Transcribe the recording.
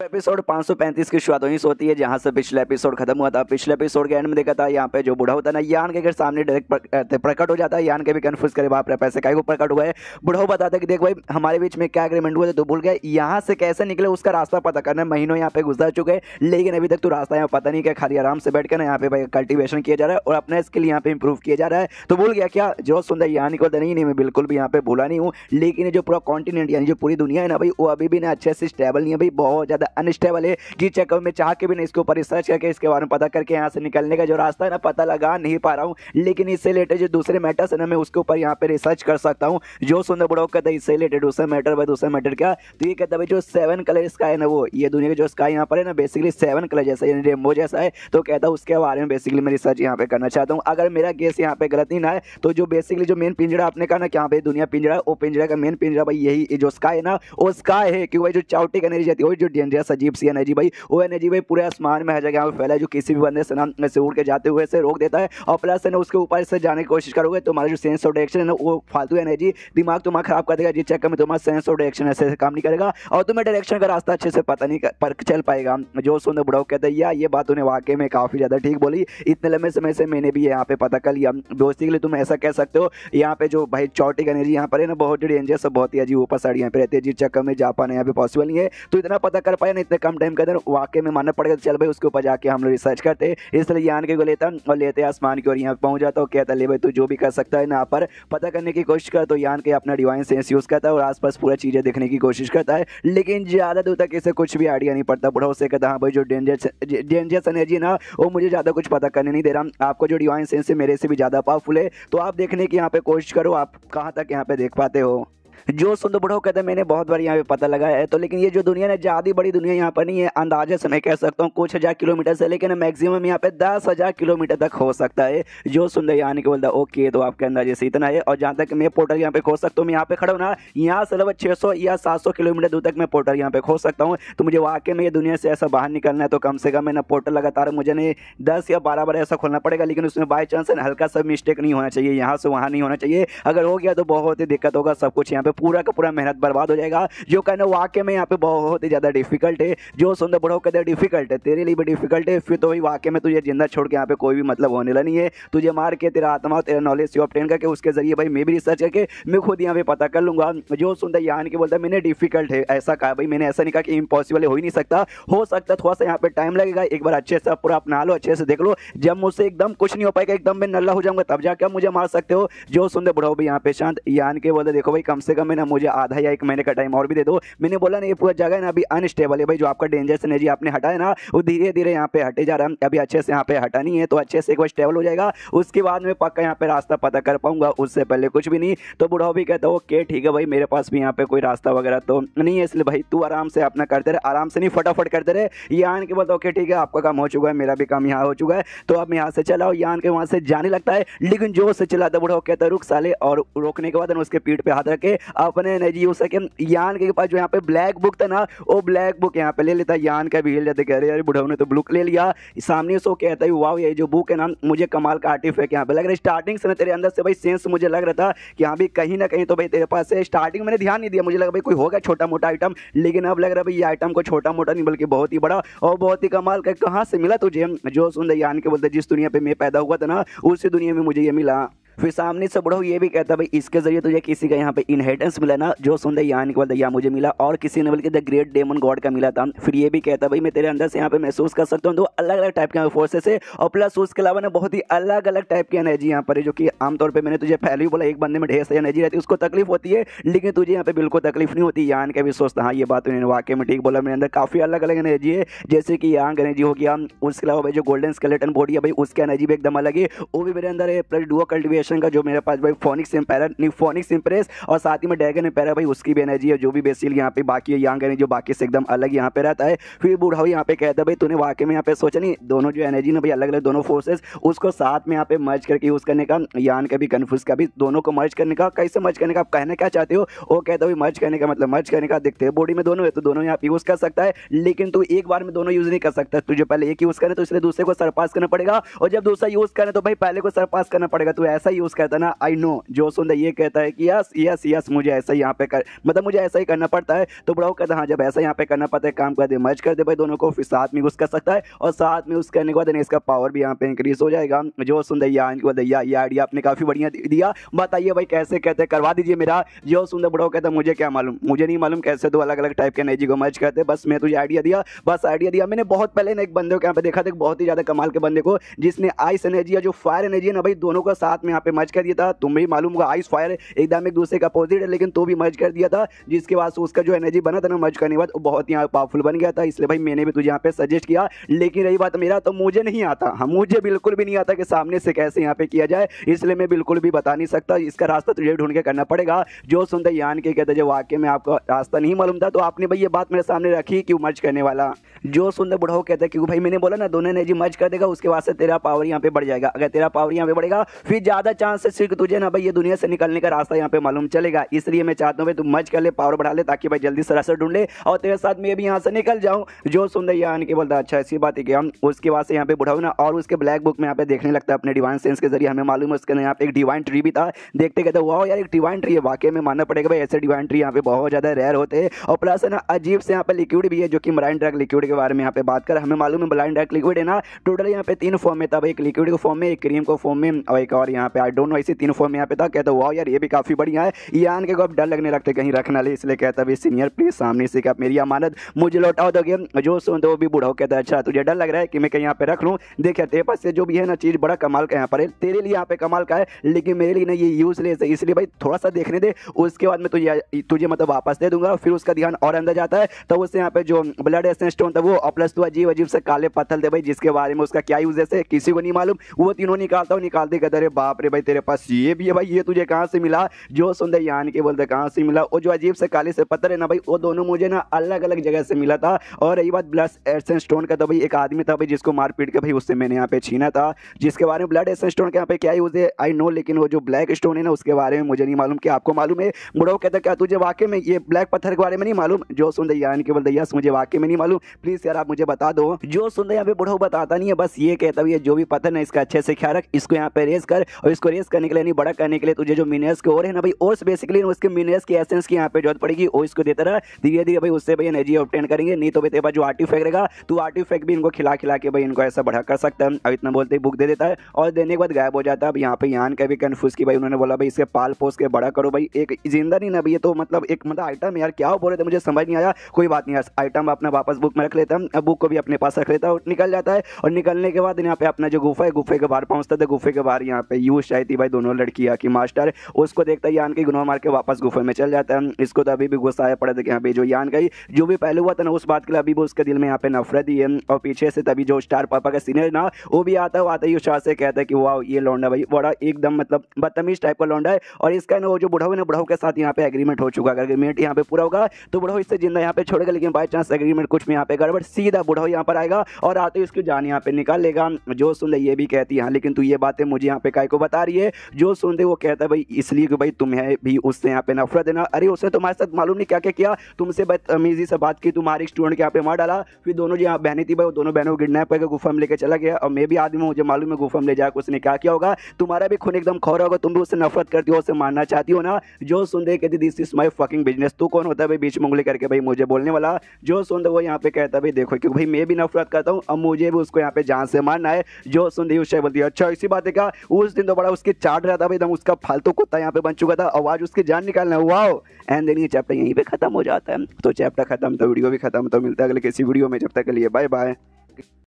Episode 535 की शुरुआत वहीं से होती है जहां से पिछले एपिसोड खत्म हुआ था। पिछले एपिसोड के एंड में देखा था यहाँ पे जो बूढ़ा होता है ना, यान के घर सामने डायरेक्ट प्रकट हो जाता है। यान के भी कंफ्यूज करे बाप रे पैसे काहे को प्रकट हुआ है। बूढ़ा बताता है कि देख भाई हमारे बीच में क्या एग्रीमेंट हुआ था तो भूल गया, यहाँ से कैसे निकले उसका रास्ता पता करना। महीनों यहाँ पे गुजर चुके लेकिन अभी तक तो रास्ता यहाँ पता नहीं क्या, खाली आराम से बैठ कर ना यहाँ पे भाई कल्टिवेशन किया जा रहा है और अपने स्किल यहाँ पे इंप्रूव किया जा रहा है। तो भूल गया क्या जो सुंदर यान को नहीं, मैं बिल्कुल भी यहाँ पे भूला नहीं हूँ। लेकिन जो पूरा कॉन्टिनेंट यानी जो पूरी दुनिया है ना भाई, वो अभी भी ना अच्छे से स्टेबल नहीं है भाई, बहुत ज्यादा अनस्टेबल है। जी चक्कर में चाह के भी नहीं इसके ऊपर रिसर्च करके इसके बारे में पता करके यहाँ से निकलने का जो रास्ता है ना पता लगा नहीं पा रहा हूँ। लेकिन इससे रिलेटेड जो दूसरे मैटर्स है ना मैं उसके ऊपर यहाँ पे रिसर्च कर सकता हूँ। जो सुंदर बड़ो कहता है इससे रिलेटेड दूसरा मैटर भाई, दूसरा मैटर क्या, तो ये कहता है जो 7 कलर स्काई है ना, वो ये दुनिया के जो स्काई यहाँ पर है ना बेसिकली 7 कलर जैसा यानी रेनबो जैसा है। तो कहता है उसके बारे में बेसिकली मैं रिसर्च यहाँ पे करना चाहता हूँ। अगर मेरा गेस यहाँ पे गलत नहीं ना है तो जो बेसिकली जो मेन पिंजरा आपने कहा ना कि यहाँ पे दुनिया पिंजरा है, वो पिंजरा का मेन पिंजरा भाई यही जो स्काई है ना वो स्काई है। क्योंकि भाई जो चाउटिक एनर्जी आती है वो जो डेंजरस अजीब सी एनर्जी भाई, वो एनर्जी भाई पूरे आसमान में हर जगह फैला है, जो किसी भी बंदे से ना से उड़ के जाते हुए से रोक देता है। और प्लस है ना उसके ऊपर से जाने की कोशिश करोगे तो तुम्हारा जो सेंस ऑफ डायरेक्शन है ना वो फालतू एनर्जी दिमाग तुम्हारा खराब कर देगा, जिस चक्कर में तुम्हारा सेंस ऑफ डायरेक्शन ऐसे काम नहीं करेगा और तुम्हें डायरेक्शन का रास्ता अच्छे से पता नहीं पर चल पाएगा। जो सुंदर बुढ़ाऊ कहते हैं यार ये बात उन्हें वाकई में काफी ज्यादा ठीक बोली। इतने लंबे समय से मैंने भी यहाँ पे पता कर लिया। दोस्ती के लिए तुम ऐसा कह सकते हो यहाँ पे जो भाई चौटिक एनर्जी यहाँ पर है ना बहुत डेंजरस बहुत ही अजीब ऊपर साइड यहाँ पे रहती है, जिस चक्कर में जापान यहाँ पे पॉसिबल नहीं है। तो इतना पता कर पाए ना इतने कम टाइम के अंदर, वाकई में मानना पड़ेगा। चल भाई उसके ऊपर जाके हम लोग रिसर्च करते, इसलिए यान के को लेता और लेते आसमान की ओर यहाँ पहुंच जाता हूँ। कहता ले भाई तू जो भी कर सकता है ना पर पता करने की कोशिश कर। तो यान के अपना डिवाइन सेंस यूज करता है और आसपास पूरा चीजें देखने की कोशिश करता है, लेकिन ज्यादा दूर तक इसे कुछ भी आइडिया नहीं पड़ता। बुढ़ा से कहता हाँ भाई जो डेंजरस एनर्जी ना वो मुझे ज्यादा कुछ पता करने नहीं दे रहा, आपको जो डिवाइन सेंस है मेरे से भी ज्यादा पावरफुल है, तो आप देखने की यहाँ पे कोशिश करो आप कहाँ तक यहाँ पे देख पाते हो। जो सुंदर बुढ़ो कहते हैं मैंने बहुत बार यहाँ पे पता लगाया है, तो लेकिन ये जो दुनिया है ज्यादा बड़ी दुनिया यहाँ पर नहीं है, अंदाजे से मैं कह सकता हूँ कुछ हजार किलोमीटर से, लेकिन मैक्सिमम यहाँ पे 10,000 किलोमीटर तक हो सकता है। जो सुंदर यान के बोलता है ओके तो आपके अंदाजे से इतना है। और जहाँ तक मैं पोर्टल यहाँ पे खोज सकता हूँ, मैं यहाँ पे खड़ा हूँ ना, यहाँ से लगभग 600 या 700 किलोमीटर दूर तक मैं पोर्टल यहाँ पे खोज सकता हूँ। तो मुझे वाकई में ये दुनिया से ऐसा बाहर निकलना है तो कम से कम मैं ना पोर्टल लगातार मुझे नहीं 10 या 12 बार ऐसा खोलना पड़ेगा, लेकिन उसमें बाई चांस हल्का सा मिस्टेक नहीं होना चाहिए, यहाँ से वहाँ नहीं होना चाहिए। अगर हो गया तो बहुत ही दिक्कत होगा, सब कुछ यहाँ पे पूरा का पूरा मेहनत बर्बाद हो जाएगा, जो कहना वाकई में यहाँ पे बहुत ही ज्यादा डिफिकल्ट है। जो सुंदर बुढ़ाऊ कहते हैं डिफिकल्ट है, तेरे लिए भी डिफिकल्ट है, फिर तो वही वाकई में तुझे जिंदा छोड़ के यहाँ पे कोई भी मतलब होने वाला नहीं है। तुझे मार के तेरा आत्मा तेरा नॉलेज से ऑब्टेन करके उसके जरिए भाई मैं भी रिसर्च करके मैं खुद यहाँ पे पता कर लूंगा। जो सुंदर यान के बोलता है मैंने डिफिकल्ट है ऐसा कहा भाई, मैंने ऐसा नहीं कहा कि इम्पॉसिबल हो ही नहीं सकता, हो सकता थोड़ा सा यहाँ पे टाइम लगेगा। एक बार अच्छे से पूरा अपना लो, अच्छे से देख लो, जब मुझसे एकदम कुछ नहीं हो पाएगा, एकदम मैं नल्ला हो जाऊंगा तब जाकर मुझे मार सकते हो। जो सुंदर बुढ़ाऊ भी यहाँ पे शांत यान के बोलते देखो भाई कम से कम ना मुझे आधा या 1 महीने का टाइम और भी दे दो। मैंने बोला ना ये पूरा जगह है ना अभी अनस्टेबल है भाई, जो आपका डेंजरस एनर्जी आपने हटाया ना वो धीरे धीरे यहाँ पे हटे जा रहा है, अभी अच्छे से यहाँ पे हटा नहीं है। तो अच्छे से एक बार स्टेबल हो जाएगा उसके बाद में पक्का यहाँ पे रास्ता पता कर पाऊंगा, उससे पहले कुछ भी नहीं। तो बुढ़ाऊ भी कहता है ओके ठीक है भाई मेरे पास भी यहाँ पे कोई रास्ता वगैरह तो नहीं है, इसलिए भाई तू आराम से अपना करते रहे, आराम से नहीं फटाफट करते रहे। यान के बोलता ओके ठीक है आपका काम हो चुका है, मेरा भी काम यहाँ हो चुका है, तो अब यहाँ से चलाओ। यान के वहां से जाने लगता है, लेकिन जो से चलाता बुढ़ाऊ कहता है रुक साले, और रोकने के बाद उसके पीठ पे हाथ रखे अपने एनर्जी यूज करके यान के पास जो यहाँ पे ब्लैक बुक था ना वो ब्लैक बुक यहाँ पे ले लेता है। यान का भी हिल जाते कह रहे यार बुढ़ाऊ ने तो बुक ले लिया, सामने से कहता है वाह ये जो बुक है ना मुझे कमाल का आर्टिफैक्ट यहाँ पे लग रहा है। स्टार्टिंग से ना तेरे अंदर से भाई सेंस मुझे लग रहा था कि यहाँ भी कहीं ना कहीं तो भाई तेरे पास है। स्टार्टिंग मैंने ध्यान नहीं दिया, मुझे लगा भाई कोई होगा छोटा मोटा आइटम, लेकिन अब लग रहा है भाई ये आइटम को छोटा मोटा नहीं बल्कि बहुत ही बड़ा और बहुत ही कमाल का। कहाँ से मिला तुझे? जो सुंदर यान के बोलते जिस दुनिया पे मैं पैदा हुआ था ना उसी दुनिया में मुझे ये मिला। फिर सामने से बुढ़ाऊ ये भी कहता भाई इसके जरिए तुझे किसी का यहाँ पे इनहेरिटेंस मिला ना। जो सुंदर यान के बोलता मुझे मिला और किसी ने बल्कि द ग्रेट डेमन गॉड का मिला था। फिर ये भी कहता भाई मैं तेरे अंदर से यहाँ पे महसूस कर सकता हूँ दो अलग अलग टाइप के फोर्सेस है, और प्लस उसके अलावा ना बहुत ही अलग अलग टाइप की एनर्जी यहाँ पर है, जो कि आमतौर पर मैंने तुझे पहले ही बोला एक बंदे में ढेर सारी एनर्जी रहती है उसको तकलीफ होती है, लेकिन तुझे यहाँ पे बिल्कुल तकलीफ नहीं होती। यान का भी सोचता हाँ ये बात उन्होंने वाकई में ठीक बोला, मेरे अंदर काफी अलग अलग एनर्जी है, जैसे कि यांग एनर्जी हो गया, उसके अलावा भाई जो गोल्डन स्केलेटन बॉडी है भाई उसकी एनर्जी भी एकदम अलग है, वो भी मेरे अंदर है। प्लस डुओ कल्टिवेशन का जो मेरे पास भाई फोनिक्स एम्पायर नहीं फोनिक्स इंप्रेस और साथ ही में ड्रैगन एम्पायर भाई उसकी भी एनर्जी है, जो भी बेसिकली यहाँ पे बाकी है यांग एनर्जी जो बाकी से एकदम अलग यहाँ पे रहता है। फिर बुढ़ाऊ यहाँ पे कहता है भाई तूने वाकई में यहाँ पे सोचा नहीं दोनों जो एनर्जी ना भाई अलग अलग दोनों फोर्सेस उसको साथ में यहाँ पे मर्ज करके यूज करने का, यान का भी कन्फ्यूज का भी दोनों को मर्ज करने का। कैसे मर्ज करने का आप कहना क्या चाहते हो? वो कहता है मर्ज करने का मतलब मर्ज करने का देखते हैं बॉडी में दोनों है तो दोनों यहाँ पे यूज कर सकता है, लेकिन तू एक बार में दोनों यूज नहीं कर सकता, तुझे पहले एक यूज करे तो इसलिए दूसरे को सरपास करना पड़ेगा, और जब दूसरा यूज करे तो भाई पहले को सरपास करना पड़ेगा। तू ऐसा यूज करता ना, आई नो जो सुंदर ये कहता है कि यस यस यस मुझे ऐसा यहाँ पे कर, मतलब मुझे ऐसा ही करना पड़ता है। तो बुढ़ाऊ कहता है हाँ जब ऐसा यहाँ पे करना पड़ता है काम कर दे, मर्ज कर दे भाई दोनों को, फिर साथ में यूज कर सकता है और साथ में यूज करने के बाद इसका पावर भी यहाँ पे इंक्रीज हो जाएगा। जो सुंदर ये आइडिया आपने काफी बढ़िया दिया, बताइए भाई कैसे कहते करवा दीजिए मेरा। जो सुंदर बुढ़ाऊ कहता है मुझे क्या मालूम, मुझे नहीं मालूम कैसे दो अलग अलग टाइप के एनर्जी को मर्ज करते, बस मैं तुझे आइडिया दिया, बस आइडिया दिया। मैंने बहुत पहले ना एक बंदे को यहाँ पे देखा था, बहुत ही ज्यादा कमाल के बंदे को, जिसने आइस एनर्जी या जो फायर एनर्जी है ना भाई दोनों को साथ में यहाँ पे मर्ज कर दिया था। तुम्हें भी मालूम होगा आइस फायर एकदम एक दूसरे का अपोजिट है, लेकिन तो भी मर्ज कर दिया था, जिसके बाद उसका जो एनर्जी बना था ना मर्ज करने के बाद वो बहुत ही पावरफुल बन गया था। इसलिए भाई मैंने भी तुझे यहाँ पे सजेस्ट किया। लेकिन रही बात मेरा, तो मुझे नहीं आता, हाँ मुझे बिल्कुल भी नहीं आता कि सामने से कैसे यहाँ पे किया जाए, इसलिए मैं बिल्कुल भी बता नहीं सकता, इसका रास्ता तुझे ढूंढ के करना पड़ेगा। जो सुंदर यान के कहते जो वाकई में आपको रास्ता नहीं मालूम था, तो आपने भाई ये बात मेरे सामने रखी क्यों मर्ज करने वाला। जो सुंदर बुढ़ाऊ कहता है क्योंकि भाई मैंने बोला ना दोनों एनर्जी मर्ज कर देगा, उसके बाद से तेरा पावर यहाँ पे बढ़ जाएगा। अगर तेरा पावर यहाँ पे बढ़ेगा फिर ज्यादा चांस है सिर्फ तुझे ना भाई ये दुनिया से निकलने का रास्ता यहाँ पे मालूम चलेगा। इसलिए मैं चाहता हूँ भाई तू मर्ज कर ले, पावर बढ़ा ले, ताकि भाई जल्दी से रास्ता ढूंढ ले और तेरे साथ मैं भी यहाँ से निकल जाऊँ। जो सुंदर यान के बोलता अच्छा ऐसी बात है क्या। उसके बाद से यहाँ पे बुढ़ाऊ ना और उसके ब्लैक बुक में यहाँ पे देखने लगता है अपने डिवाइन सेंस के जरिए, हमें मालूम है उसके यहाँ पे एक डिवाइन ट्री भी था। देखते कहते वाह यार एक डिवाइन ट्री है, वाकई में मानना पड़ेगा भाई ऐसे डिवाइन ट्री यहाँ पे बहुत ज्यादा रेयर होते हैं। और प्लस है ना अजीब से यहाँ पे लिक्विड भी है, जो कि मराइन ड्रग लिक्विड के बारे में यहाँ पे बात कर, हमें मालूम है मराइन ड्रग लिक्विड है ना टोटल यहाँ पे 3 फॉर्म में था भाई, एक लिक्विड को फॉर्म में, एक क्रीम को फॉर्म में और एक और यहाँ पे आई डोंट नो, ऐसे 3 फॉर्म में यहाँ पे था। कहता वाह यार ये भी काफी बढ़िया है, ये आन के को अब डर लगने लगते कहीं रखना ले, इसलिए कहता भाई सीनियर प्लीज सामने से आप मेरी अमानत मुझे लौटाओ दोगे। जो सुन तो वो भी बुढ़ाऊ कहता है अच्छा तुझे डर लग रहा है कि मैं कहीं यहाँ पे रख लूँ, देखिए तेरे पास से जो भी है ना चीज बड़ा कमाल का यहाँ पर है, तेरे लिए यहाँ पे कमाल का है, लेकिन मेरे लिए ना ये यूजलेस है, इसलिए भाई थोड़ा सा देखने दे, उसके बाद मैं तुझे मतलब वापस दे दूंगा। फिर उसका ध्यान और अंदर जाता है, तो उससे यहाँ पे जो ब्लड एसेंस स्टोन था वो और प्लस तो अजीब अजीब से काले पत्थर थे भाई, जिसके बारे में उसका क्या यूज है किसी को नहीं मालूम, वो तीनों निकालते कहते अरे बाप रे भाई तेरे पास ये भी है भाई, ये तुझे कहाँ से मिला। जो सुंदर यान के बोलते कहाँ से मिला, वो जो अजीब से काले से पत्थर है ना भाई वो दोनों मुझे ना अलग अलग जगह से मिला था। और रही बात ब्लड एसेंस स्टोन का, तो भाई एक आदमी था भाई जिसको मार पीट के भाई उससे मैंने यहाँ पे छीना था, जिसके बारे में ब्लड एसेंस स्टोन के यहाँ पे क्या यूज है आई नो, लेकिन वो जो ब्लैक स्टोन है ना उसके बारे में मुझे नहीं मालूम, कि आपको मालूम है। बुढ़ाऊ कहता क्या तुझे वाकई में ये ब्लैक पत्थर के बारे में नहीं मालूम। जो सुंदर यान के बोलते यस मुझे वाकई में नहीं मालूम, प्लीज यार आप मुझे बता दो। जो सुंदर यहाँ पे बुढ़ाऊ बताता नहीं है, बस ये कहता है जो भी पत्थर है इसका अच्छे से ख्याल रख, इसको यहाँ पे रेस कर, और इसको रेस करने के लिए नहीं बड़ा करने के लिए तुझे जो मिनरल्स के और है ना भाई और बेसिकली उसके मिनरल्स की एसेंस की यहाँ पे जरूरत पड़ेगी, वो इसको देता रहा धीरे धीरे भाई, उससे भाई एनर्जी ऑब्टेन करेंगे। नहीं तो भाई तेरे पास जो आर्टिफैक्ट रहेगा तो आर्टिफैक्ट भी इनको खिला के भाई इनको ऐसा बढ़ा कर सकता है। अब इतना बोलते ही बुक दे देता है और देने के बाद गायब हो जाता है। अब यहाँ पे यान का भी कंफ्यूज की भाई, उन्होंने बोला भाई इसे पाल पोस के बड़ा करो भाई, एक जिंदा नहीं ना भाई, ये तो मतलब एक मतलब आइटम यार क्या बोल रहे थे मुझे समझ नहीं आया, कोई बात नहीं यार आइटम अपना वापस बुक में रख लेता है। अब बुक को भी अपने पास रख लेता है और निकल जाता है। और निकलने के बाद यहाँ पे अपना जो गुफा है गुफे के बाहर पहुंचता था, गुफे के बाहर यहाँ पे यूज आई थी भाई दोनों लड़कियां की मास्टर, उसको देखता है यान की गुनाह मार के वापस गुफे में चल जाता है। इसको तो अभी भी गुस्सा आया पड़ा था कि यहाँ पे जो यान का जो भी पहले हुआ था ना उस बात के लिए अभी भी उसके दिल में यहाँ पे नफरत ही है। और पीछे से तभी जो स्टार पापा का सीनियर ना वो भी आता है, आता ही उस से कहता है कि वाह ये लौंडा भाई बड़ा एकदम मतलब बदतमीज टाइप का लौंडा है, और इसका ना वो जो बुढ़ाऊ है ना बुढ़ाऊ के साथ यहाँ पे एग्रीमेंट हो चुका है, अगर एग्रीमेंट यहाँ पे पूरा होगा तो बुढ़ाऊ इससे जिंदा यहाँ पे छोड़ेगा, लेकिन बाई चांस एग्रीमेंट कुछ में यहाँ पे गड़बड़ सीधा बुढ़ाऊ यहाँ पर आएगा और आते ही उसकी जान यहाँ पे निकाल लेगा। जो सुन ये भी कहती है हाँ लेकिन तू ये बातें मुझे यहाँ पे काय को बता रही है। जो सुनते वो कहता है भाई इसलिए कि भाई तुम्हें भी उससे यहाँ पे नफरत है ना, अरे उसने तुम्हारे साथ मालूम नहीं क्या क्या किया, तुमसे बदतमीजी से बात की, तुम्हारे स्टूडेंट के यहाँ पे मार डाला, फिर दोनों जो यहाँ बहनी थी भाई वो दोनों बहनों को किडनैप करके गुफा में लेकर चला गया। और मैं भी आदमी मुझे मालूम है गुफा में ले जाकर उसने क्या किया होगा, तुम्हारा भी खून एकदम खौरा होगा, तुम भी उससे नफरत करती हो, उससे मारना चाहती हो ना। जो सुनते कहती this is my fucking business, तू कौन होता है भाई बीच में उंगली करके भाई मुझे बोलने वाला। जो सुनते वो यहाँ पे कहता है भाई देखो क्योंकि भाई मैं भी नफरत करता हूँ, अब मुझे भी उसको यहाँ पे जान से मारना है। जो सुनते उस बोलती है अच्छा इसी बात है क्या, उस दिन तो बड़ा उसके चाट रहा था भाई, एकदम उसका फालतू कुत्ता यहाँ पे बन चुका था, आवाज उसकी जान निकालना हुआ। एंड देन ये चैप्टर यहीं पे खत्म हो जाता है। तो चैप्टर खत्म तो वीडियो भी खत्म, तो मिलता है अगले किसी वीडियो में, जब तक के लिए बाय बाय।